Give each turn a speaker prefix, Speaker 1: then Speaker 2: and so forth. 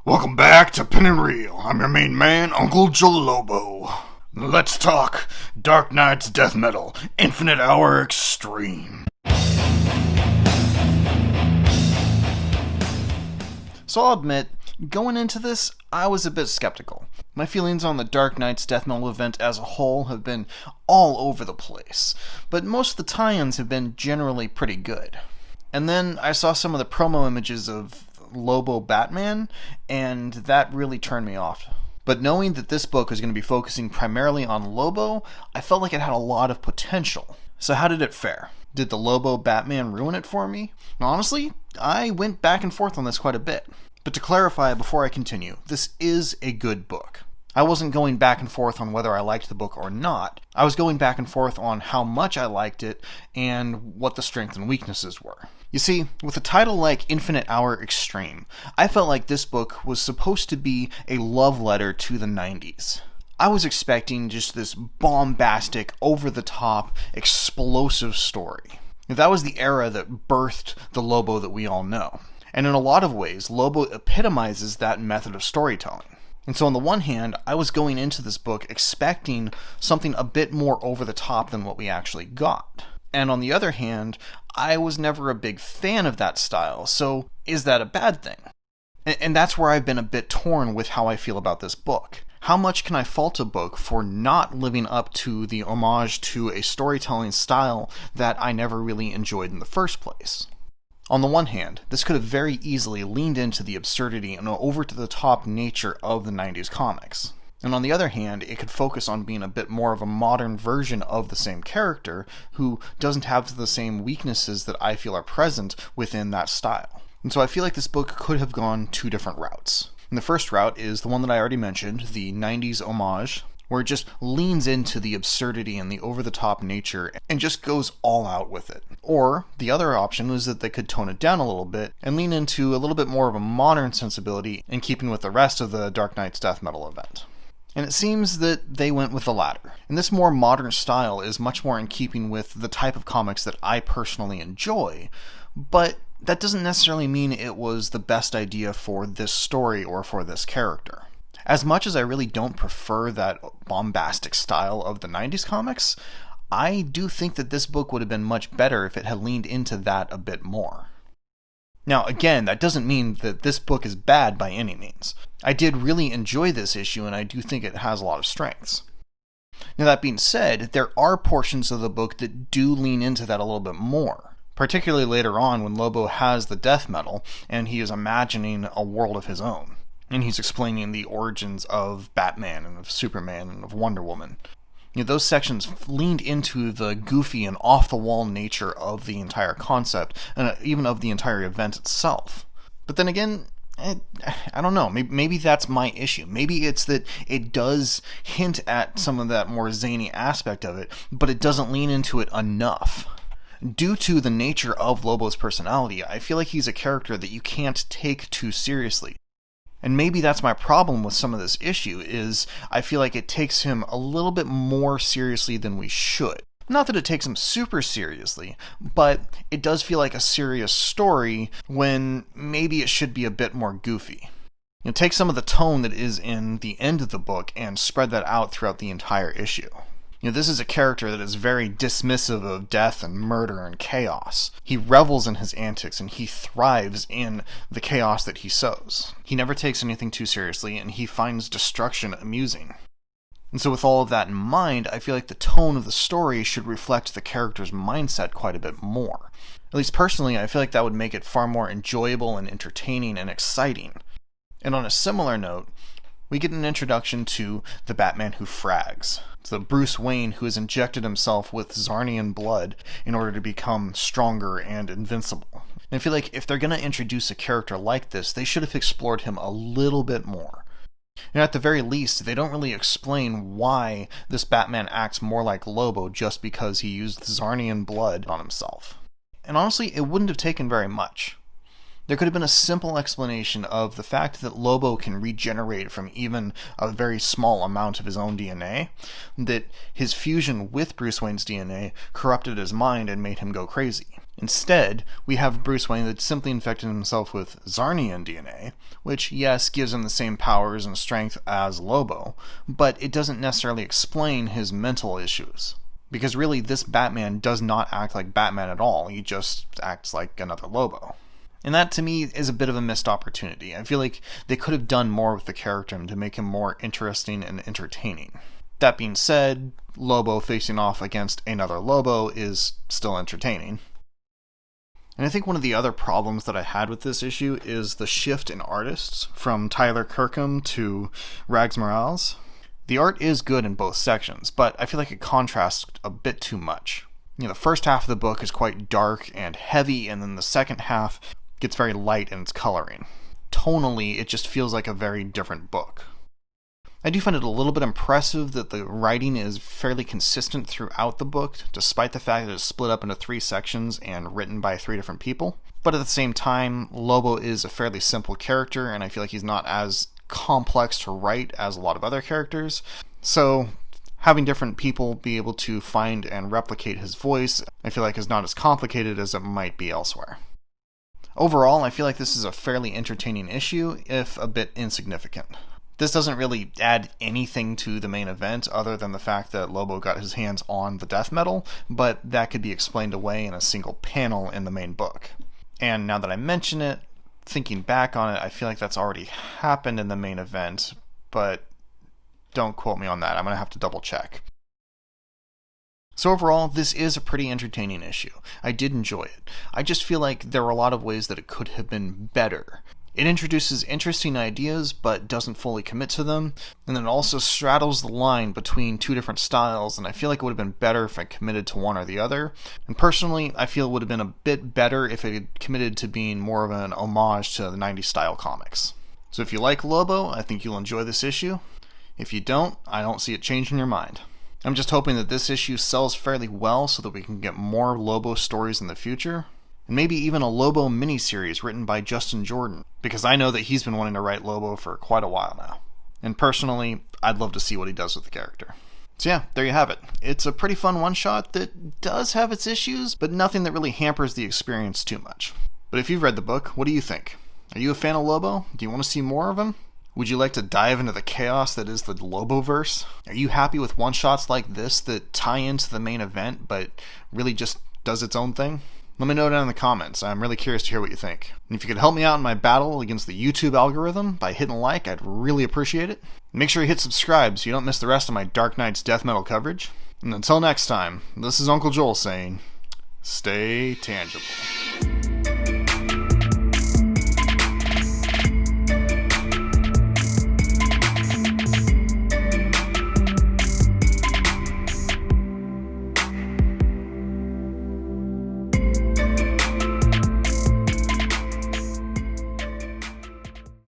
Speaker 1: Welcome back to Pin and Reel. I'm your main man, Uncle Lobo. Let's talk Dark Knight's Death Metal, Infinite Hour Extreme.
Speaker 2: So I'll admit, going into this, I was a bit skeptical. My feelings on the Dark Knight's Death Metal event as a whole have been all over the place, but most of the tie-ins have been generally pretty good. And then I saw some of the promo images of Lobo Batman, and that really turned me off. But knowing that this book was going to be focusing primarily on Lobo, I felt like it had a lot of potential. So how did it fare? Did the Lobo Batman ruin it for me? Honestly, I went back and forth on this quite a bit. But to clarify before I continue, this is a good book. I wasn't going back and forth on whether I liked the book or not. I was going back and forth on how much I liked it and what the strengths and weaknesses were. You see, with a title like Infinite Hour Extreme, I felt like this book was supposed to be a love letter to the 90s. I was expecting just this bombastic, over-the-top, explosive story. That was the era that birthed the Lobo that we all know. And in a lot of ways, Lobo epitomizes that method of storytelling. And so on the one hand, I was going into this book expecting something a bit more over the top than what we actually got. And on the other hand, I was never a big fan of that style, so is that a bad thing? And that's where I've been a bit torn with how I feel about this book. How much can I fault a book for not living up to the homage to a storytelling style that I never really enjoyed in the first place? On the one hand, this could have very easily leaned into the absurdity and over-to-the-top nature of the 90s comics. And on the other hand, it could focus on being a bit more of a modern version of the same character who doesn't have the same weaknesses that I feel are present within that style. And so I feel like this book could have gone two different routes. And the first route is the one that I already mentioned, the 90s homage, where it just leans into the absurdity and the over-the-top nature and just goes all out with it. Or, the other option was that they could tone it down a little bit and lean into a little bit more of a modern sensibility in keeping with the rest of the Dark Knight's Death Metal event. And it seems that they went with the latter. And this more modern style is much more in keeping with the type of comics that I personally enjoy, but that doesn't necessarily mean it was the best idea for this story or for this character. As much as I really don't prefer that bombastic style of the 90s comics, I do think that this book would have been much better if it had leaned into that a bit more. Now, again, that doesn't mean that this book is bad by any means. I did really enjoy this issue, and I do think it has a lot of strengths. Now, that being said, there are portions of the book that do lean into that a little bit more, particularly later on when Lobo has the death metal, and he is imagining a world of his own. And he's explaining the origins of Batman and of Superman and of Wonder Woman. Those sections leaned into the goofy and off-the-wall nature of the entire concept, and even of the entire event itself. But then again, I don't know, maybe that's my issue. Maybe it's that it does hint at some of that more zany aspect of it, but it doesn't lean into it enough. Due to the nature of Lobo's personality, I feel like he's a character that you can't take too seriously. And maybe that's my problem with some of this issue, is I feel like it takes him a little bit more seriously than we should. Not that it takes him super seriously, but it does feel like a serious story when maybe it should be a bit more goofy. Take some of the tone that is in the end of the book and spread that out throughout the entire issue. This is a character that is very dismissive of death and murder and chaos. He revels in his antics and he thrives in the chaos that he sows. He never takes anything too seriously and he finds destruction amusing. And so with all of that in mind, I feel like the tone of the story should reflect the character's mindset quite a bit more. At least personally, I feel like that would make it far more enjoyable and entertaining and exciting. And on a similar note, we get an introduction to the Batman who frags. It's the Bruce Wayne who has injected himself with Zarnian blood in order to become stronger and invincible. And I feel like if they're going to introduce a character like this, they should have explored him a little bit more. And at the very least, they don't really explain why this Batman acts more like Lobo just because he used Zarnian blood on himself. And honestly, it wouldn't have taken very much. There could have been a simple explanation of the fact that Lobo can regenerate from even a very small amount of his own DNA, that his fusion with Bruce Wayne's DNA corrupted his mind and made him go crazy. Instead, we have Bruce Wayne that simply infected himself with Zarnian DNA, which, yes, gives him the same powers and strength as Lobo, but it doesn't necessarily explain his mental issues. Because really, this Batman does not act like Batman at all, he just acts like another Lobo. And that, to me, is a bit of a missed opportunity. I feel like they could have done more with the character to make him more interesting and entertaining. That being said, Lobo facing off against another Lobo is still entertaining. And I think one of the other problems that I had with this issue is the shift in artists from Tyler Kirkham to Rags Morales. The art is good in both sections, but I feel like it contrasts a bit too much. The first half of the book is quite dark and heavy, and then the second half gets very light in its coloring. Tonally, it just feels like a very different book. I do find it a little bit impressive that the writing is fairly consistent throughout the book, despite the fact that it's split up into 3 sections and written by 3 different people. But at the same time, Lobo is a fairly simple character, and I feel like he's not as complex to write as a lot of other characters. So, having different people be able to find and replicate his voice, I feel like is not as complicated as it might be elsewhere. Overall, I feel like this is a fairly entertaining issue, if a bit insignificant. This doesn't really add anything to the main event other than the fact that Lobo got his hands on the death metal, but that could be explained away in a single panel in the main book. And now that I mention it, thinking back on it, I feel like that's already happened in the main event, but don't quote me on that. I'm going to have to double check. So overall, this is a pretty entertaining issue. I did enjoy it. I just feel like there were a lot of ways that it could have been better. It introduces interesting ideas, but doesn't fully commit to them, and then also straddles the line between 2 different styles, and I feel like it would have been better if I committed to one or the other. And personally, I feel it would have been a bit better if it had committed to being more of an homage to the 90s style comics. So if you like Lobo, I think you'll enjoy this issue. If you don't, I don't see it changing your mind. I'm just hoping that this issue sells fairly well so that we can get more Lobo stories in the future. And maybe even a Lobo miniseries written by Justin Jordan, because I know that he's been wanting to write Lobo for quite a while now. And personally, I'd love to see what he does with the character. So yeah, there you have it. It's a pretty fun one-shot that does have its issues, but nothing that really hampers the experience too much. But if you've read the book, what do you think? Are you a fan of Lobo? Do you want to see more of him? Would you like to dive into the chaos that is the Loboverse? Are you happy with one-shots like this that tie into the main event, but really just does its own thing? Let me know down in the comments. I'm really curious to hear what you think. And if you could help me out in my battle against the YouTube algorithm by hitting like, I'd really appreciate it. Make sure you hit subscribe so you don't miss the rest of my Dark Knight's death metal coverage. And until next time, this is Uncle Joel saying, stay tangible.